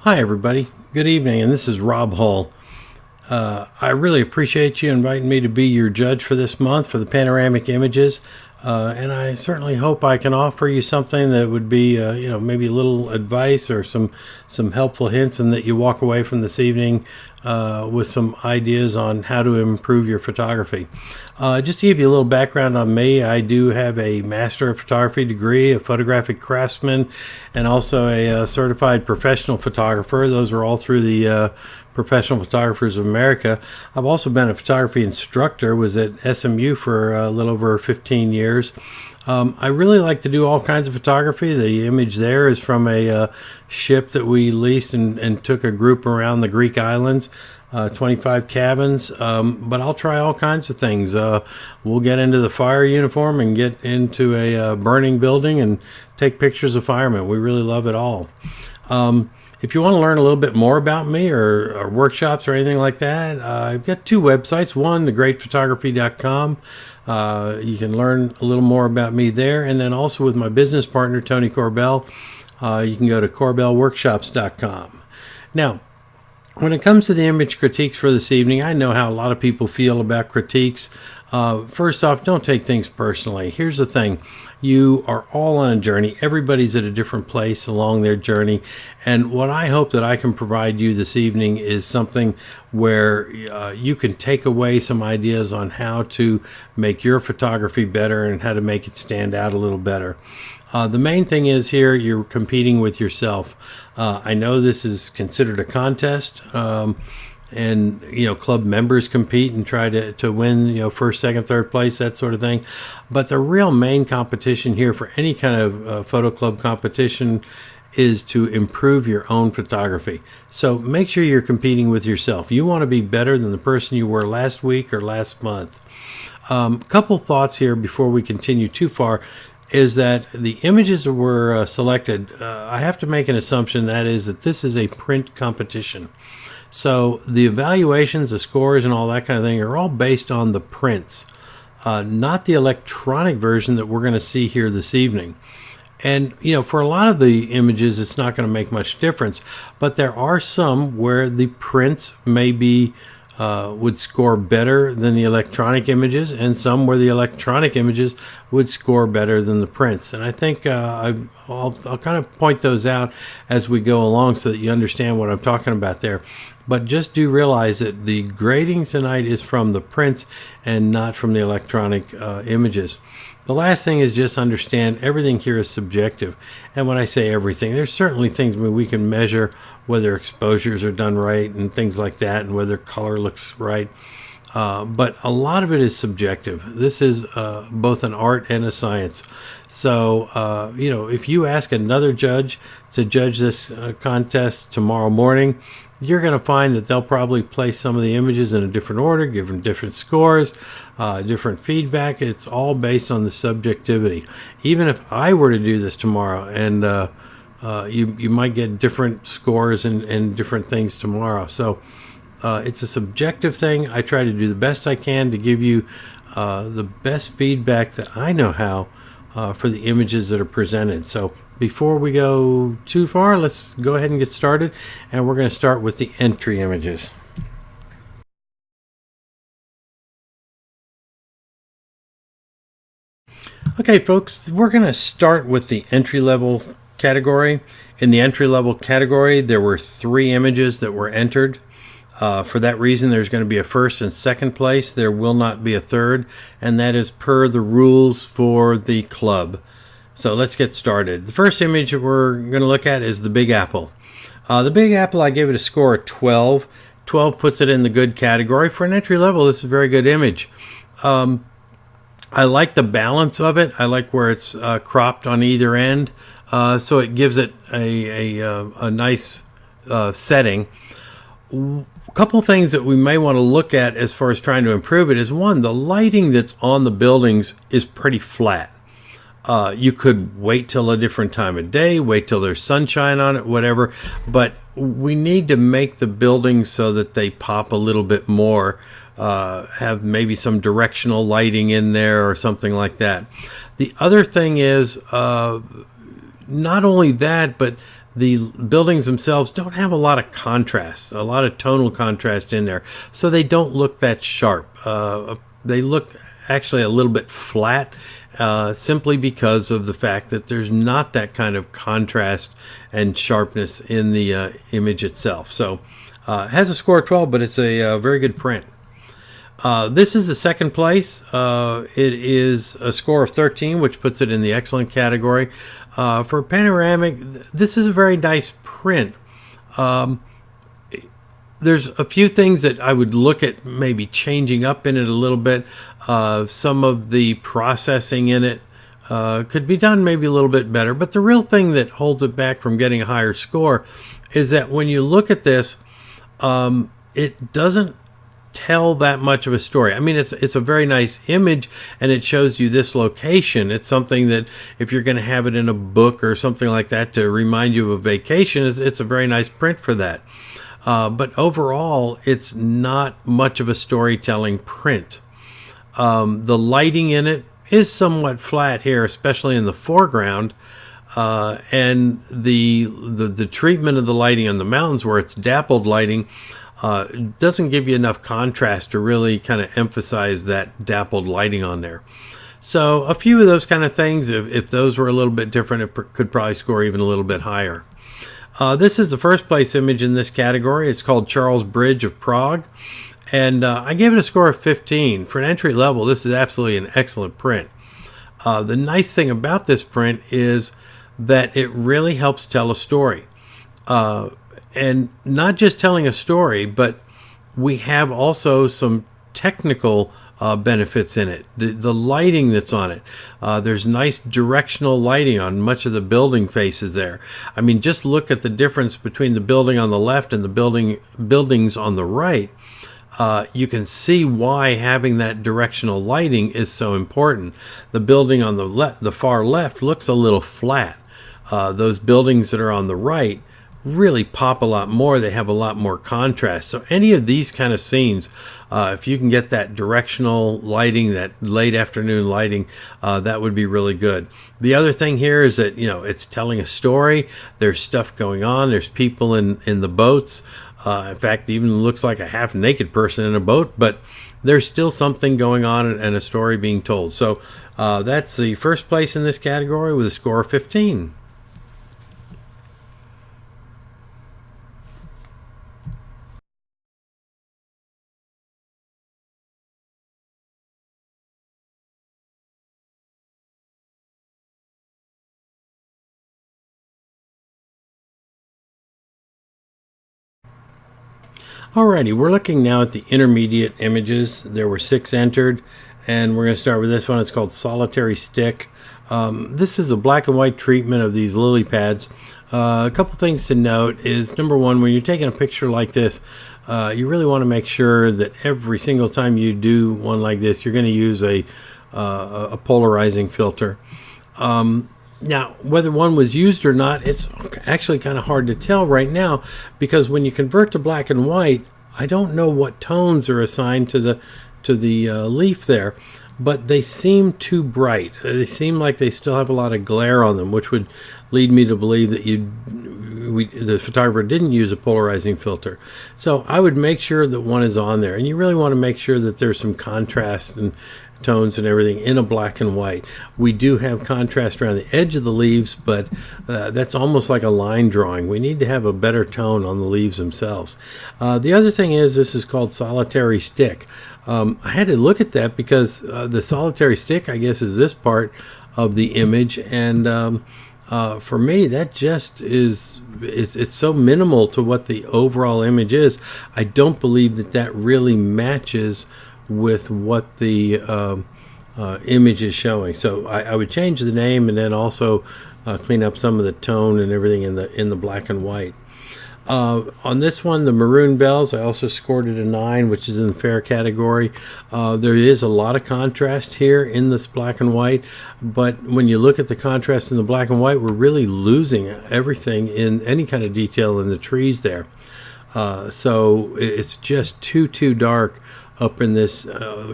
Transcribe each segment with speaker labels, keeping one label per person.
Speaker 1: Hi, everybody. Good evening, and this is Rob Hull. I really appreciate you inviting me to be your judge for this month for the panoramic images, and I certainly hope I can offer you something that would be, maybe a little advice or some helpful hints, and that you walk away from this evening with some ideas on how to improve your photography. Just to give you a little background on me, I do have a Master of Photography degree, a photographic craftsman, and also a certified professional photographer. Those are all through the Professional Photographers of America. I've also been a photography instructor, was at SMU for a little over 15 years. I really like to do all kinds of photography. The image there is from a ship that we leased and took a group around the Greek islands, 25 cabins, but I'll try all kinds of things. We'll get into the fire uniform and get into a burning building and take pictures of firemen. We really love it all. If you want to learn a little bit more about me or workshops or anything like that, I've got two websites. One, thegreatphotography.com. You can learn a little more about me there. And then also with my business partner, Tony Corbell, you can go to corbellworkshops.com. Now, when it comes to the image critiques for this evening, I know how a lot of people feel about critiques. First off, don't take things personally. Here's the thing. You are all on a journey. Everybody's at a different place along their journey. And what I hope that I can provide you this evening is something where you can take away some ideas on how to make your photography better and how to make it stand out a little better. The main thing is here, you're competing with yourself. I know this is considered a contest, and club members compete and try to win first, second, third place, that sort of thing. But the real main competition here for any kind of photo club competition is to improve your own photography. So make sure you're competing with yourself. You want to be better than the person you were last week or last month. Couple thoughts here before we continue too far is that the images that were selected, I have to make an assumption, that is that this is a print competition. So the evaluations, the scores, and all that kind of thing are all based on the prints, not the electronic version that we're going to see here this evening. And, for a lot of the images, it's not going to make much difference. But there are some where the prints maybe would score better than the electronic images, and some where the electronic images would score better than the prints. And I think I'll kind of point those out as we go along so that you understand what I'm talking about there. But just do realize that the grading tonight is from the prints and not from the electronic images. The last thing is just understand everything here is subjective. And when I say everything, there's certainly things we can measure, whether exposures are done right and things like that, and whether color looks right. But a lot of it is subjective. This is both an art and a science. So, if you ask another judge to judge this contest tomorrow morning, you're going to find that they'll probably place some of the images in a different order, give them different scores, different feedback. It's all based on the subjectivity. Even if I were to do this tomorrow, and you might get different scores and different things tomorrow. So it's a subjective thing. I try to do the best I can to give you the best feedback that I know how for the images that are presented. So before we go too far, let's go ahead and get started. And we're going to start with the entry images. Okay, folks, we're going to start with the entry-level category. In the entry-level category, there were 3 images that were entered. For that reason, there's going to be a first and second place. There will not be a third, and that is per the rules for the club. So let's get started. The first image that we're going to look at is the Big Apple. The Big Apple, I gave it a score of 12. 12 puts it in the good category. For an entry level, this is a very good image. I like the balance of it. I like where it's cropped on either end. So it gives it a nice setting. A couple things that we may want to look at as far as trying to improve it is, one, the lighting that's on the buildings is pretty flat. You could wait till a different time of day, wait till there's sunshine on it, whatever, but we need to make the buildings so that they pop a little bit more, have maybe some directional lighting in there or something like that. The other thing is, not only that, but the buildings themselves don't have a lot of contrast, a lot of tonal contrast in there, so they don't look that sharp. They look actually a little bit flat, simply because of the fact that there's not that kind of contrast and sharpness in the image itself. So it has a score of 12, but it's a very good print. This is the second place. It is a score of 13, which puts it in the excellent category. For panoramic, this is a very nice print. There's a few things that I would look at maybe changing up in it a little bit. Some of the processing in it could be done maybe a little bit better. But the real thing that holds it back from getting a higher score is that when you look at this, it doesn't tell that much of a story. I mean, it's a very nice image, and it shows you this location. It's something that if you're going to have it in a book or something like that to remind you of a vacation, it's a very nice print for that. But overall, it's not much of a storytelling print. The lighting in it is somewhat flat here, especially in the foreground. And the treatment of the lighting on the mountains, where it's dappled lighting, doesn't give you enough contrast to really kind of emphasize that dappled lighting on there. So a few of those kind of things, if those were a little bit different, it could probably score even a little bit higher. This is the first place image in this category. It's called Charles Bridge of Prague, and I gave it a score of 15. For an entry level, this is absolutely an excellent print. The nice thing about this print is that it really helps tell a story. And not just telling a story, but we have also some technical benefits in it. The lighting that's on it. There's nice directional lighting on much of the building faces there. I mean, just look at the difference between the building on the left and the buildings on the right. You can see why having that directional lighting is so important. The building on the far left looks a little flat. Those buildings that are on the right really pop a lot more. They have a lot more contrast. So any of these kind of scenes, if you can get that directional lighting, that late afternoon lighting, that would be really good. The other thing here is that, it's telling a story. There's stuff going on. There's people in the boats. In fact, even looks like a half naked person in a boat, but there's still something going on and a story being told. So that's the first place in this category with a score of 15. Alrighty, we're looking now at the intermediate images. There were 6 entered, and we're going to start with this one. It's called Solitary Stick. This is a black and white treatment of these lily pads. A couple things to note is, number one, when you're taking a picture like this, you really want to make sure that every single time you do one like this, you're going to use a polarizing filter. Now, whether one was used or not, it's actually kind of hard to tell right now, because when you convert to black and white, I don't know what tones are assigned to the leaf there, but they seem too bright. They seem like they still have a lot of glare on them, which would lead me to believe that the photographer didn't use a polarizing filter. So I would make sure that one is on there, and you really want to make sure that there's some contrast and tones and everything in a black and white. We do have contrast around the edge of the leaves, but that's almost like a line drawing. We need to have a better tone on the leaves themselves. The other thing is, this is called Solitary Stick. I had to look at that because the solitary stick, I guess, is this part of the image, and for me, that just it's so minimal to what the overall image is. I don't believe that really matches with what the image is showing. So I would change the name, and then also clean up some of the tone and everything in the black and white. On this one, the maroon bells, I also scored it a 9, which is in the fair category. There is a lot of contrast here in this black and white, but when you look at the contrast in the black and white, we're really losing everything in any kind of detail in the trees there. So it's just too dark up in this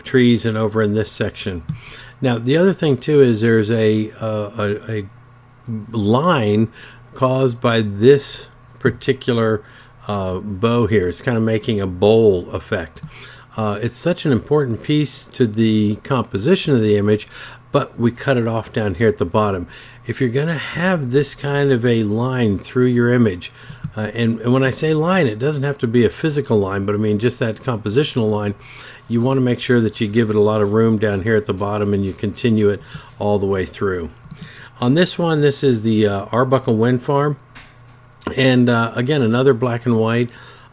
Speaker 1: trees and over in this section. Now, the other thing too is there's a line caused by this particular bow here. It's kind of making a bowl effect. It's such an important piece to the composition of the image, but we cut it off down here at the bottom. If you're going to have this kind of a line through your image, and when I say line, it doesn't have to be a physical line, but I mean just that compositional line. You want to make sure that you give it a lot of room down here at the bottom and you continue it all the way through. On this one, this is the Arbuckle Wind Farm. And again, another black and white.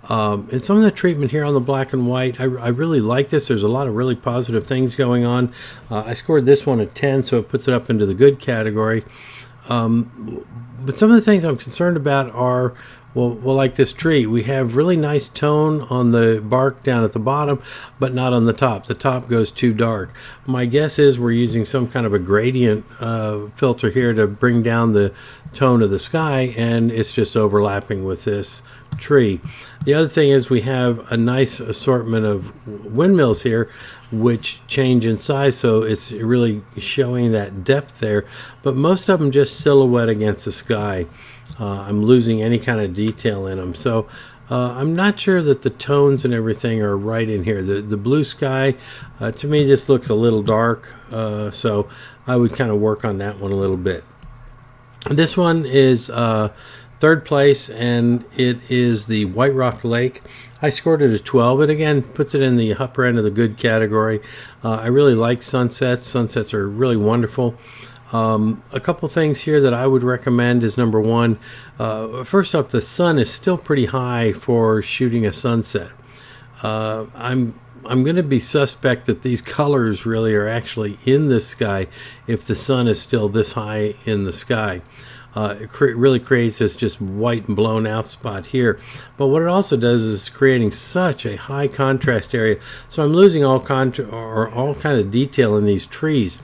Speaker 1: And some of the treatment here on the black and white, I really like this. There's a lot of really positive things going on. I scored this one a 10, so it puts it up into the good category. But some of the things I'm concerned about are, well, like this tree. We have really nice tone on the bark down at the bottom, but not on the top. The top goes too dark. My guess is we're using some kind of a gradient filter here to bring down the tone of the sky, and it's just overlapping with this tree. The other thing is we have a nice assortment of windmills here, which change in size, so it's really showing that depth there, but most of them just silhouette against the sky. I'm losing any kind of detail in them, so I'm not sure that the tones and everything are right in here. The blue sky, to me this looks a little dark, so I would kind of work on that one a little bit. This one is third place, and it is the White Rock Lake. I scored it a 12. It again puts it in the upper end of the good category. I really like sunsets. Sunsets are really wonderful. A couple things here that I would recommend is, number one, first off, the sun is still pretty high for shooting a sunset. I'm going to be suspect that these colors really are actually in the sky if the sun is still this high in the sky. It really creates this just white and blown out spot here. But what it also does is creating such a high contrast area. So I'm losing all kind of detail in these trees.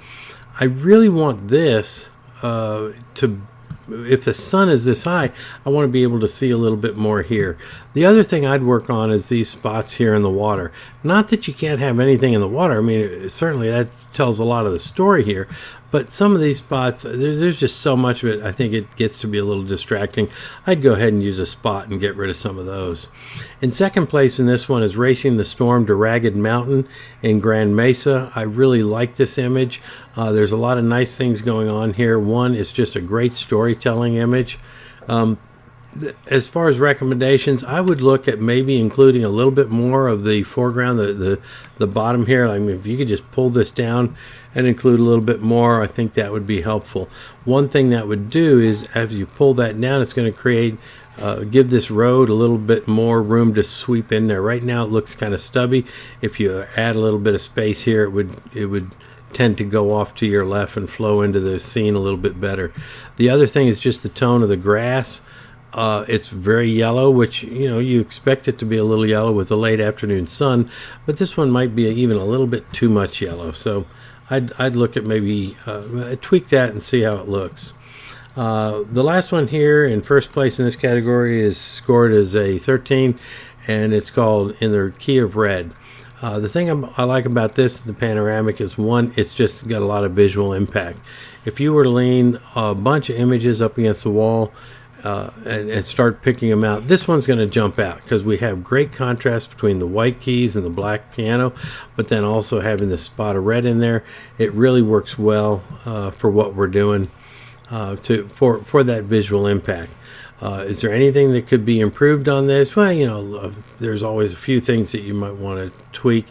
Speaker 1: I really want this if the sun is this high, I want to be able to see a little bit more here. The other thing I'd work on is these spots here in the water. Not that you can't have anything in the water. I mean, certainly that tells a lot of the story here. But some of these spots, there's just so much of it, I think it gets to be a little distracting. I'd go ahead and use a spot and get rid of some of those. In second place in this one is Racing the Storm to Ragged Mountain in Grand Mesa. I really like this image. There's a lot of nice things going on here. One is just a great storytelling image. As far as recommendations, I would look at maybe including a little bit more of the foreground, the bottom here. I mean, if you could just pull this down and include a little bit more, I think that would be helpful. One thing that would do is, as you pull that down, it's going to create, give this road a little bit more room to sweep in there. Right now it looks kind of stubby. If you add a little bit of space here, it would tend to go off to your left and flow into the scene a little bit better. The other thing is just the tone of the grass. It's very yellow, which, you expect it to be a little yellow with the late afternoon sun, but this one might be even a little bit too much yellow. So I'd look at maybe tweak that and see how it looks. The last one here in first place in this category is scored as a 13, and it's called In the Key of Red. The thing I like about this, the panoramic, is one, it's just got a lot of visual impact. If you were to lean a bunch of images up against the wall and start picking them out, this one's going to jump out because we have great contrast between the white keys and the black piano, but then also having the spot of red in there. It really works well for what we're doing for that visual impact. Is there anything that could be improved on this? Well, there's always a few things that you might want to tweak.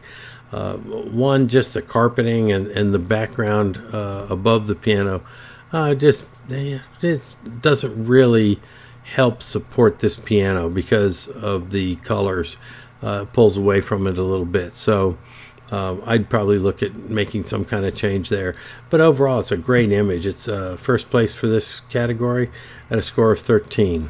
Speaker 1: One, just the carpeting and the background above the piano. It doesn't really help support this piano because of the colors. Pulls away from it a little bit. So I'd probably look at making some kind of change there. But overall, it's a great image. It's first place for this category at a score of 13.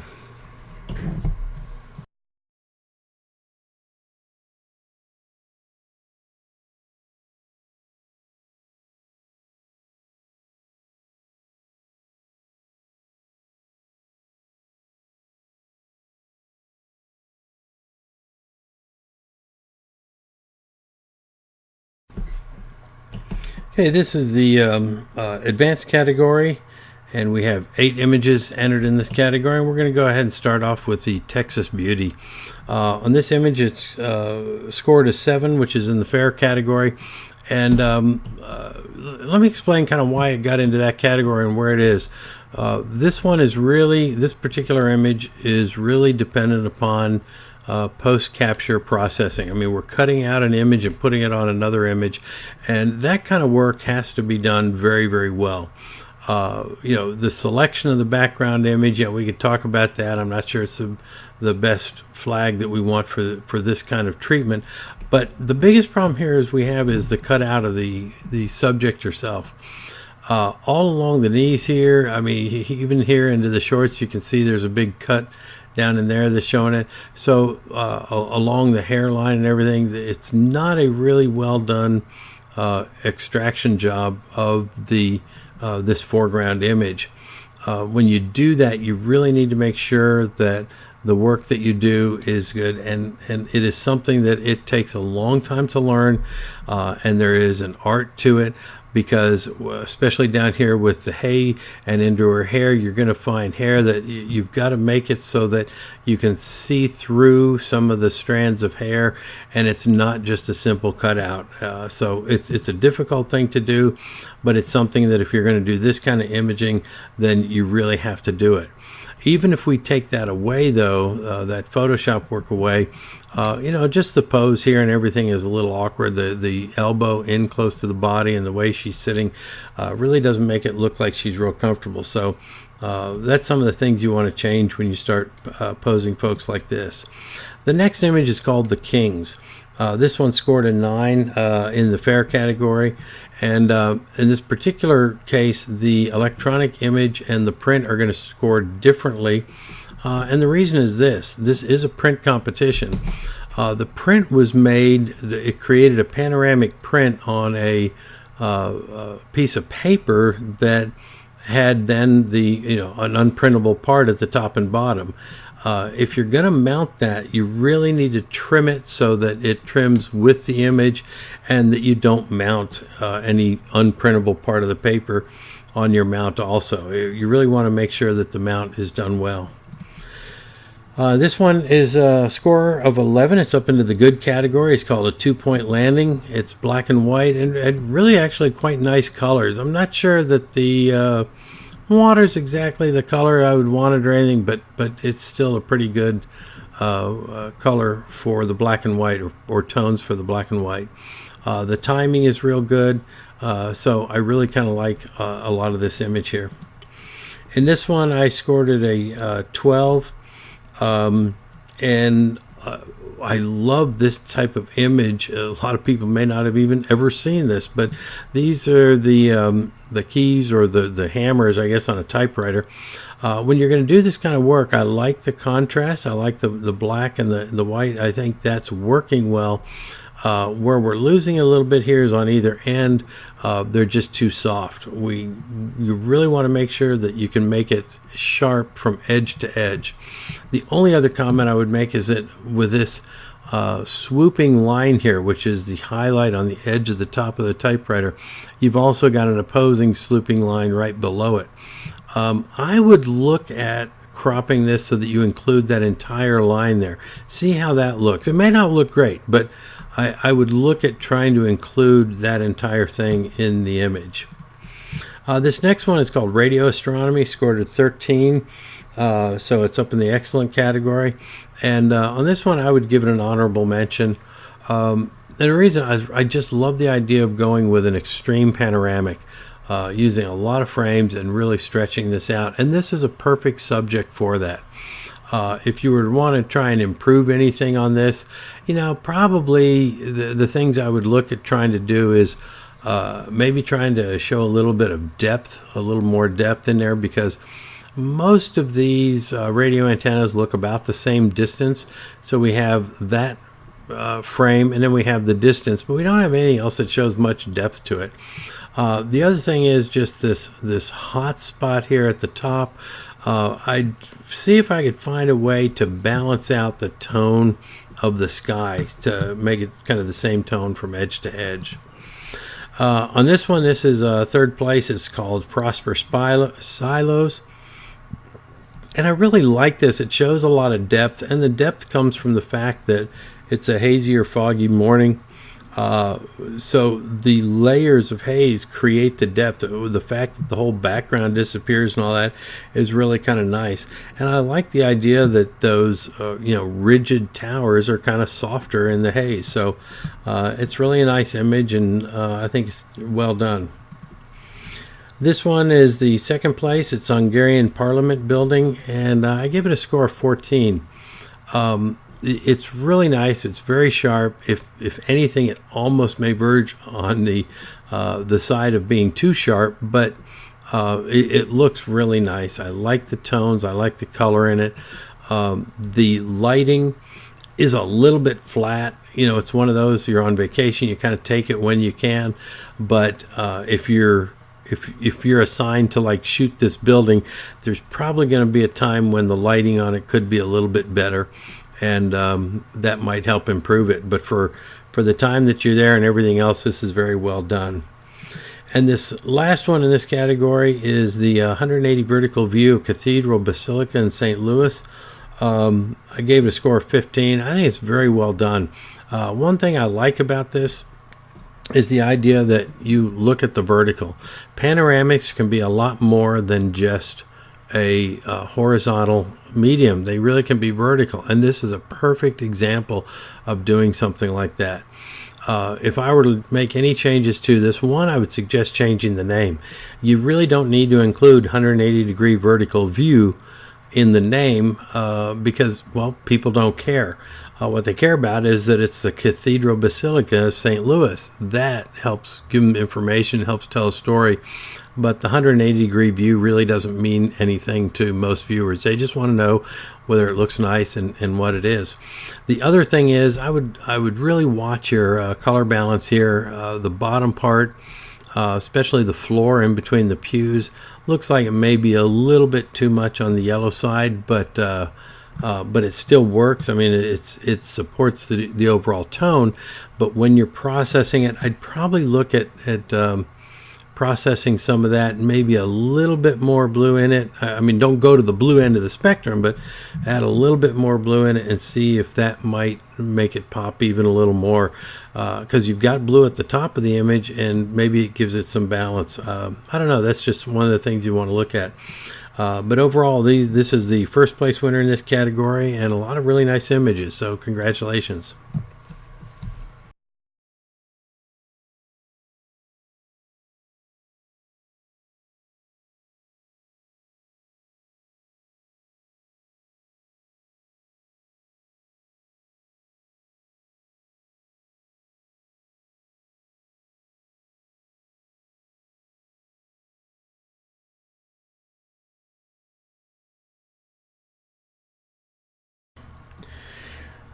Speaker 1: Okay, this is the advanced category, and we have 8 images entered in this category, and we're going to go ahead and start off with the Texas Beauty. On this image, it's scored a 7, which is in the fair category, and let me explain kind of why it got into that category and where it is. This particular image is really dependent upon post-capture processing. I mean, we're cutting out an image and putting it on another image, and that kind of work has to be done very, very well. The selection of the background image, we could talk about that. I'm not sure it's the best flag that we want for this kind of treatment. But the biggest problem here is the cutout of the subject herself. All along the knees here, I mean, even here into the shorts, you can see there's a big cut down in there that's showing it. So along the hairline and everything, it's not a really well done extraction job of this foreground image. When you do that, you really need to make sure that the work that you do is good, and it is something that it takes a long time to learn, and there is an art to it, because especially down here with the hay and into her hair, you're going to find hair that you've got to make it so that you can see through some of the strands of hair, and it's not just a simple cutout. So it's a difficult thing to do, but it's something that if you're going to do this kind of imaging, then you really have to do it. Even if we take that away, though, that Photoshop work away, just the pose here and everything is a little awkward. The elbow in close to the body and the way she's sitting really doesn't make it look like she's real comfortable. So that's some of the things you want to change when you start posing folks like this. The next image is called The Kings. This one scored a 9 in the fair category, and in this particular case, the electronic image and the print are going to score differently, and the reason is this is a print competition. The print was made, it created a panoramic print on a piece of paper that had then an unprintable part at the top and bottom. If you're going to mount that, you really need to trim it so that it trims with the image, and that you don't mount any unprintable part of the paper on your mount also. You really want to make sure that the mount is done well. This one is a score of 11. It's up into the good category. It's called a 2-point landing. It's black and white, and really actually quite nice colors. I'm not sure that the water's exactly the color I would want it or anything, but it's still a pretty good color for the black and white, or tones for the black and white. The timing is real good, so I really kind of like a lot of this image here. In this one, I scored it a 12, and I love this type of image. A lot of people may not have even ever seen this, but these are the keys, or the hammers, I guess, on a typewriter. When you're going to do this kind of work, I like the contrast. I like the black and the white. I think that's working well. Where we're losing a little bit here is on either end. They're just too soft. You really want to make sure that you can make it sharp from edge to edge. The only other comment I would make is that with this swooping line here, which is the highlight on the edge of the top of the typewriter, you've also got an opposing swooping line right below it. I would look at cropping this so that you include that entire line there. See how that looks. It may not look great, but I would look at trying to include that entire thing in the image. This next one is called Radio Astronomy, scored a 13, so it's up in the excellent category. And on this one, I would give it an honorable mention. And the reason I just love the idea of going with an extreme panoramic, using a lot of frames and really stretching this out. And this is a perfect subject for that. If you were to want to try and improve anything on this, probably the things I would look at trying to do is maybe trying to show a little bit of depth, a little more depth in there, because most of these radio antennas look about the same distance. So we have that frame, and then we have the distance, but we don't have anything else that shows much depth to it. The other thing is just this hot spot here at the top. I'd see if I could find a way to balance out the tone of the sky to make it kind of the same tone from edge to edge. On this one, this is third place. It's called Prosper Silos. And I really like this. It shows a lot of depth, and the depth comes from the fact that it's a hazy or foggy morning. So the layers of haze create the depth. The fact that the whole background disappears and all that is really kind of nice. And I like the idea that those rigid towers are kind of softer in the haze. So it's really a nice image, and I think it's well done. This one is the second place. It's Hungarian Parliament building, and I give it a score of 14. It's really nice. It's very sharp. If anything, it almost may verge on the side of being too sharp, but it looks really nice. I like the tones. I like the color in it. The lighting is a little bit flat. It's one of those, you're on vacation, you kind of take it when you can, but if you're assigned to like shoot this building, there's probably going to be a time when the lighting on it could be a little bit better, and that might help improve it. But for the time that you're there and everything else, this is very well done. And this last one in this category is the 180 vertical view of Cathedral Basilica in St. Louis. I gave it a score of 15. I think it's very well done. One thing I like about this is the idea that you look at the vertical. Panoramics can be a lot more than just a horizontal medium. They really can be vertical, and this is a perfect example of doing something like that. If I were to make any changes to this one, I would suggest changing the name. You really don't need to include 180 degree vertical view in the name because, well, people don't care. What they care about is that it's the Cathedral Basilica of St. Louis. That helps give them information, helps tell a story. But the 180 degree view really doesn't mean anything to most viewers. They just want to know whether it looks nice and what it is. The other thing is I would really watch your color balance here. The bottom part, especially the floor in between the pews, looks like it may be a little bit too much on the yellow side, but it still works. I mean, it supports the overall tone. But when you're processing it, I'd probably look at processing some of that, maybe a little bit more blue in it. I mean, don't go to the blue end of the spectrum, but add a little bit more blue in it and see if that might make it pop even a little more, because you've got blue at the top of the image, and maybe it gives it some balance. I don't know. That's just one of the things you want to look at. But overall, this is the first place winner in this category, and a lot of really nice images. So congratulations.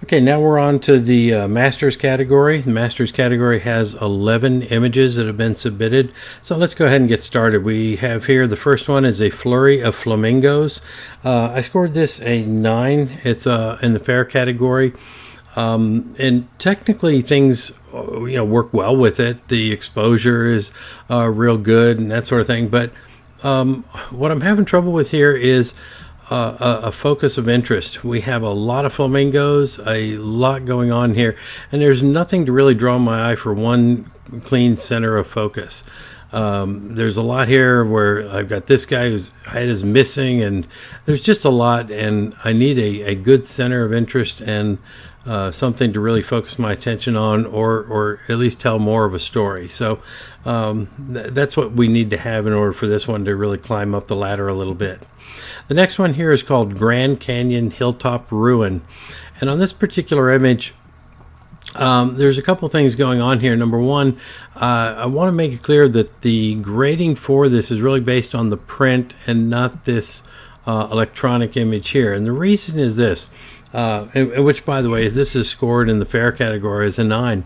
Speaker 1: Okay, now we're on to the Masters category. The Masters category has 11 images that have been submitted. So let's go ahead and get started. We have here, the first one is a flurry of flamingos. I scored this a 9. It's in the fair category. And technically things work well with it. The exposure is real good and that sort of thing. But what I'm having trouble with here is a focus of interest. We have a lot of flamingos, a lot going on here, and there's nothing to really draw my eye for one clean center of focus. There's a lot here where I've got this guy whose head is missing, and there's just a lot, and I need a good center of interest and something to really focus my attention on, or at least tell more of a story. So that's what we need to have in order for this one to really climb up the ladder a little bit. The next one here is called Grand Canyon Hilltop Ruin. And on this particular image, there's a couple things going on here. Number one, I want to make it clear that the grading for this is really based on the print and not this electronic image here. And the reason is this, which, by the way, this is scored in the fair category as a 9.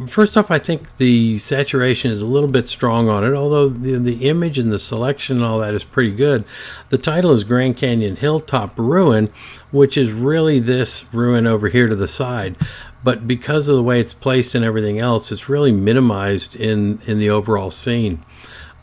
Speaker 1: First off, I think the saturation is a little bit strong on it, although the image and the selection and all that is pretty good. The title is Grand Canyon Hilltop Ruin, which is really this ruin over here to the side. but because of the way it's placed and everything else, it's really minimized in the overall scene.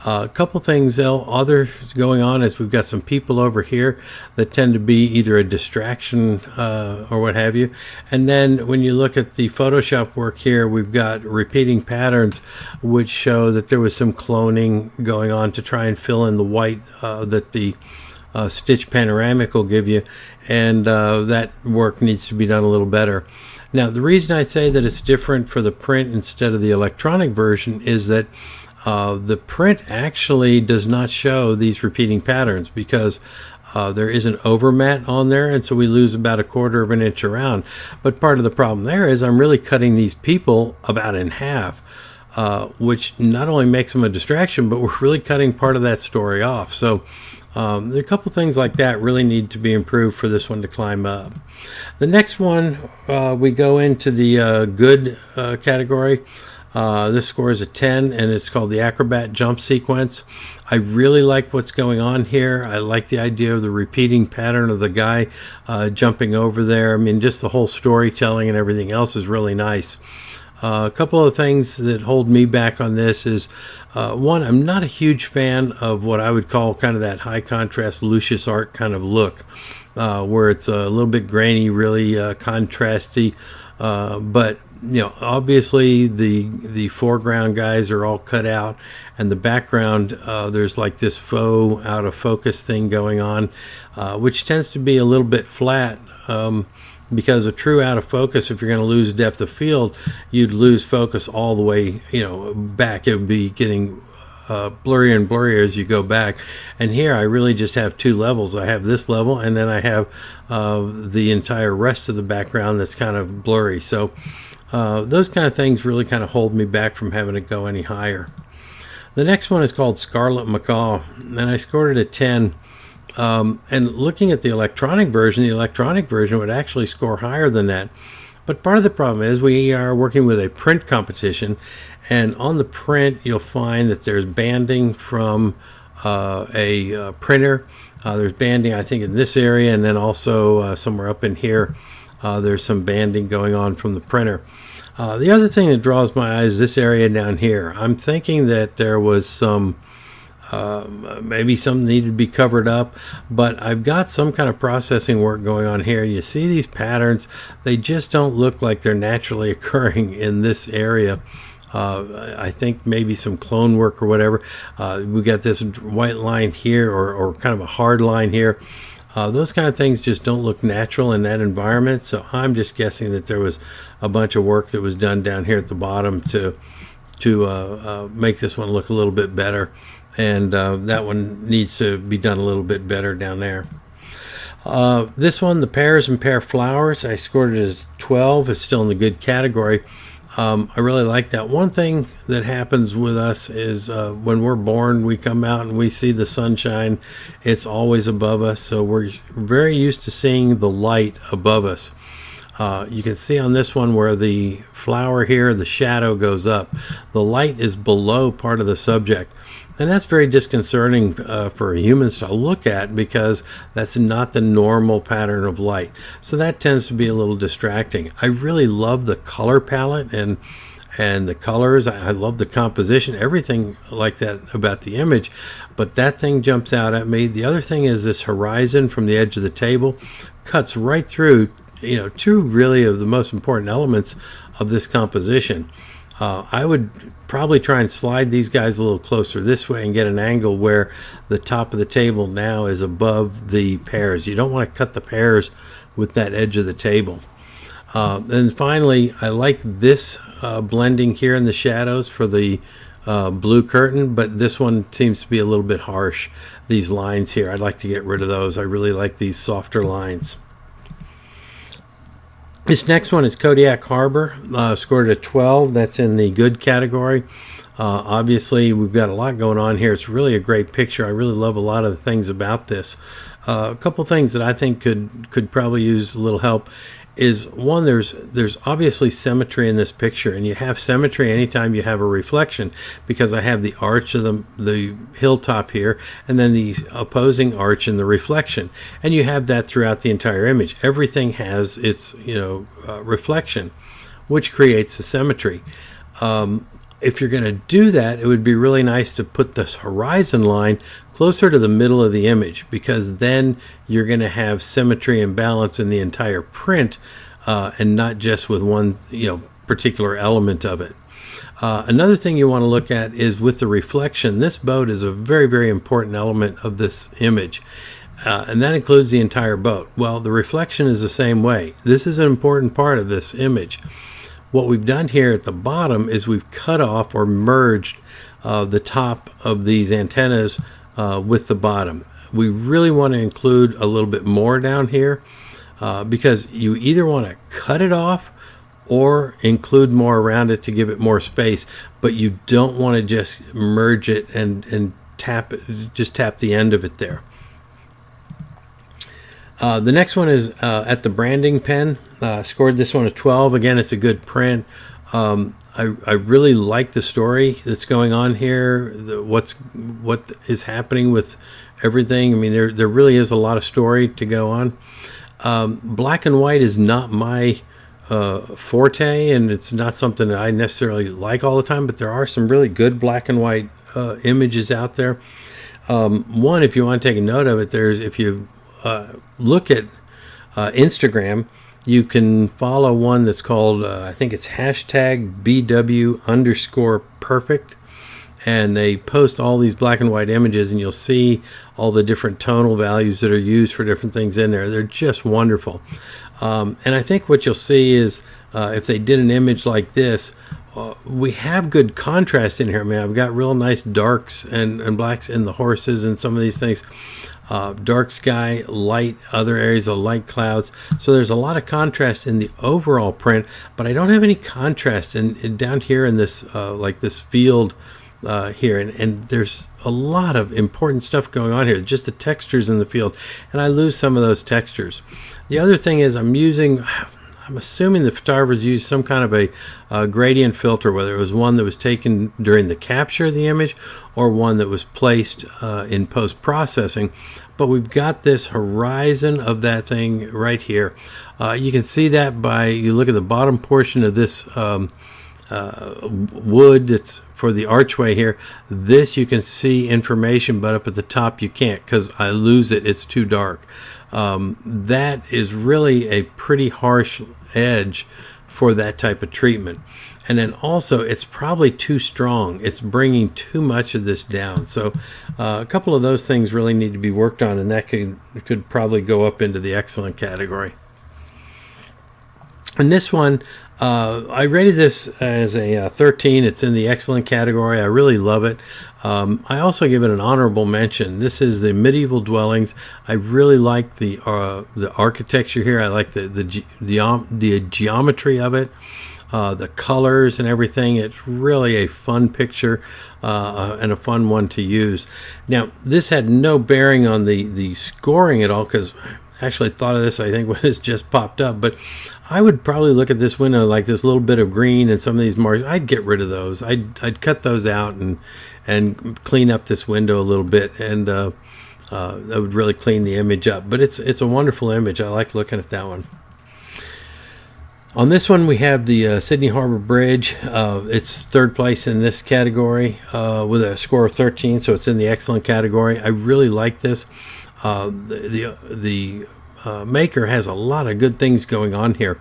Speaker 1: A couple things others going on is we've got some people over here that tend to be either a distraction or what have you. And then when you look at the Photoshop work here, we've got repeating patterns which show that there was some cloning going on to try and fill in the white that the stitch panoramic will give you. And that work needs to be done a little better. Now, the reason I say that it's different for the print instead of the electronic version is that the print actually does not show these repeating patterns because there is an overmat on there, and so we lose about 1/4 of an inch around. But part of the problem there is I'm really cutting these people about in half, which not only makes them a distraction, but we're really cutting part of that story off. So there are a couple things like that really need to be improved for this one to climb up. The next one, we go into the good category. This score is a 10, and it's called the Acrobat Jump Sequence. I really like what's going on here. I like the idea of the repeating pattern of the guy jumping over there. I mean, just the whole storytelling and everything else is really nice. A couple of things that hold me back on this is, one, I'm not a huge fan of what I would call kind of that high contrast Lucius art kind of look, where it's a little bit grainy, really contrasty, but you know, obviously the foreground guys are all cut out, and the background there's like this faux out of focus thing going on, which tends to be a little bit flat, because a true out of focus, if you're going to lose depth of field, you'd lose focus all the way, you know, back. It would be getting blurrier and blurrier as you go back. And here I really just have two levels. I have this level, and then I have the entire rest of the background that's kind of blurry. So those kind of things really kind of hold me back from having it go any higher. The next one is called Scarlet Macaw, and I scored it a 10. And looking at the electronic version would actually score higher than that. But part of the problem is we are working with a print competition, and on the print you'll find that there's banding from a printer. There's banding, I think, in this area, and then also somewhere up in here there's some banding going on from the printer. The other thing that draws my eyes is this area down here. I'm thinking that there was some maybe something needed to be covered up, but I've got some kind of processing work going on here. You see these patterns, they just don't look like they're naturally occurring in this area. I think maybe some clone work or whatever. We got this white line here, or kind of a hard line here. Those kind of things just don't look natural in that environment, so I'm just guessing that there was a bunch of work that was done down here at the bottom to make this one look a little bit better, and that one needs to be done a little bit better down there. This one, the pears and pear flowers, I scored it as 12. It's still in the good category. I really like that. One thing that happens with us is when we're born, we come out and we see the sunshine. It's always above us, so we're very used to seeing the light above us. You can see on this one where the flower here, the shadow goes up. The light is below part of the subject. And that's very disconcerting for humans to look at, because that's not the normal pattern of light. So that tends to be a little distracting. I really love the color palette and the colors. I love the composition, everything like that about the image, but that thing jumps out at me. The other thing is this horizon from the edge of the table cuts right through, you know, two really of the most important elements of this composition. I would probably try and slide these guys a little closer this way and get an angle where the top of the table now is above the pears. You don't want to cut the pears with that edge of the table. And finally, I like this blending here in the shadows for the blue curtain, but this one seems to be a little bit harsh. These lines here, I'd like to get rid of those. I really like these softer lines. This next one is Kodiak Harbor, scored a 12. That's in the good category. Obviously, we've got a lot going on here. It's really a great picture. I really love a lot of the things about this. A couple things that I think could probably use a little help is, one, there's obviously symmetry in this picture, and you have symmetry anytime you have a reflection, because I have the arch of the hilltop here, and then the opposing arch in the reflection, and you have that throughout the entire image. Everything has its reflection. which creates the symmetry. If you're going to do that, it would be really nice to put this horizon line closer to the middle of the image, because then you're going to have symmetry and balance in the entire print, and not just with one particular element of it. Another thing you want to look at is with the reflection. This boat is a very, very important element of this image, and that includes the entire boat. Well, the reflection is the same way. This is an important part of this image. What we've done here at the bottom is we've cut off or merged the top of these antennas with the bottom. We really want to include a little bit more down here, because you either want to cut it off or include more around it to give it more space, but you don't want to just merge it and tap the end of it there. The next one is at the branding pen. Scored this one a 12. Again, it's a good print. I really like the story that's going on here. What is happening with everything. I mean, there really is a lot of story to go on. Black and white is not my forte, and it's not something that I necessarily like all the time, but there are some really good black and white images out there. One, if you want to take a note of it, if you look at Instagram, you can follow one that's called, I think it's #BW_perfect. And they post all these black and white images, and you'll see all the different tonal values that are used for different things in there. They're just wonderful. And I think what you'll see is if they did an image like this, we have good contrast in here. I mean, I've got real nice darks and blacks in the horses and some of these things. Dark sky, light, other areas of light clouds. So there's a lot of contrast in the overall print, but I don't have any contrast in down here in this like this field here, and there's a lot of important stuff going on here, just the textures in the field, and I lose some of those textures. The other thing is I'm assuming the photographers used some kind of a gradient filter, whether it was one that was taken during the capture of the image or one that was placed in post-processing. But we've got this horizon of that thing right here. You can see that you look at the bottom portion of this wood that's for the archway here. This you can see information, but up at the top you can't, because I lose it. It's too dark. That is really a pretty harsh edge for that type of treatment. And then also it's probably too strong. It's bringing too much of this down. So a couple of those things really need to be worked on, and that could probably go up into the excellent category. And this one, I rated this as a 13. It's in the excellent category. I really love it. I also give it an honorable mention. This is the medieval dwellings. I really like the architecture here. I like the geometry of it, the colors and everything. It's really a fun picture and a fun one to use. Now, this had no bearing on the scoring at all, because I actually thought of this, I think, when it's just popped up, but I would probably look at this window like this little bit of green and some of these marks. I'd get rid of those. I'd cut those out and clean up this window a little bit, and that would really clean the image up. But it's a wonderful image. I like looking at that one. On this one, we have the Sydney Harbor Bridge. It's third place in this category with a score of 13, so it's in the excellent category. I really like this. The maker has a lot of good things going on here.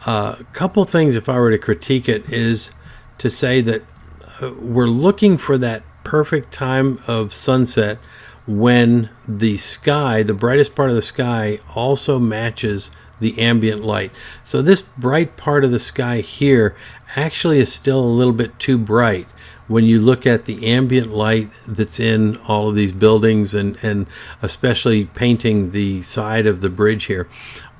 Speaker 1: A couple things, if I were to critique it, is to say that we're looking for that perfect time of sunset when the sky, the brightest part of the sky, also matches the ambient light. So this bright part of the sky here actually is still a little bit too bright when you look at the ambient light that's in all of these buildings, and especially painting the side of the bridge here.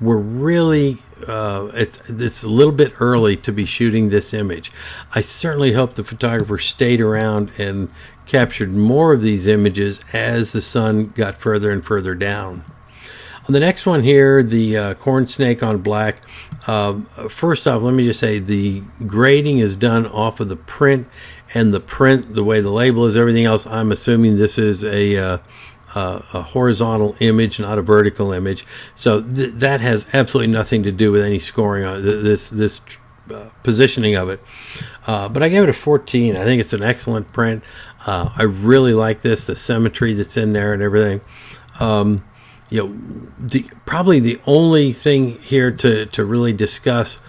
Speaker 1: We're really it's a little bit early to be shooting this image. I certainly hope the photographer stayed around and captured more of these images as the sun got further and further down. On the next one here, the corn snake on black. First off, let me just say the grading is done off of the print, and the print, the way the label is, everything else, I'm assuming this is a horizontal image, not a vertical image. So that has absolutely nothing to do with any scoring on it. This positioning of it. But I gave it a 14. I think it's an excellent print. I really like this, the symmetry that's in there and everything. Probably the only thing here to really discuss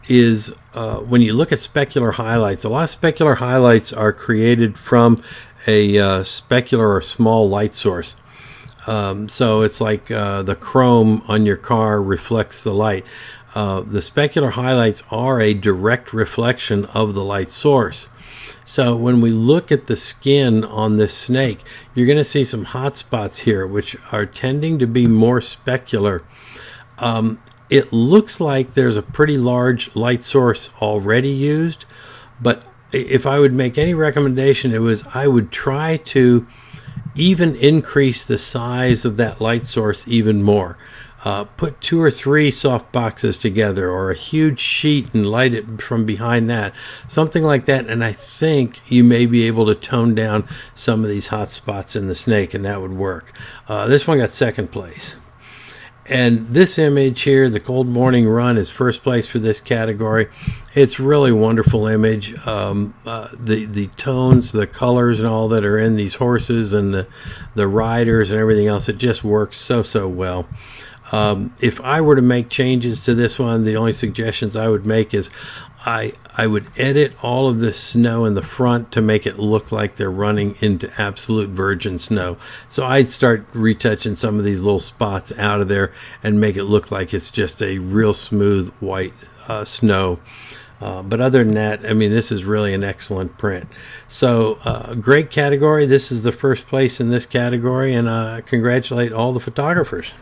Speaker 1: is when you look at specular highlights. A lot of specular highlights are created from a specular or small light source. So it's like the chrome on your car reflects the light. The specular highlights are a direct reflection of the light source. So when we look at the skin on this snake, you're going to see some hot spots here, which are tending to be more specular. It looks like there's a pretty large light source already used, but if I would make any recommendation, I would try to even increase the size of that light source even more. Put 2 or 3 soft boxes together, or a huge sheet and light it from behind that, something like that, and I think you may be able to tone down some of these hot spots in the snake, and that would work. This one got second place. And this image here, the Cold Morning Run, is first place for this category. It's really wonderful image. The tones, the colors, and all that are in these horses and the riders and everything else, it just works so well. If I were to make changes to this one, the only suggestions I would make is I would edit all of this snow in the front to make it look like they're running into absolute virgin snow. So I'd start retouching some of these little spots out of there and make it look like it's just a real smooth white snow. But other than that, I mean, this is really an excellent print. So great category. This is the first place in this category, and I congratulate all the photographers.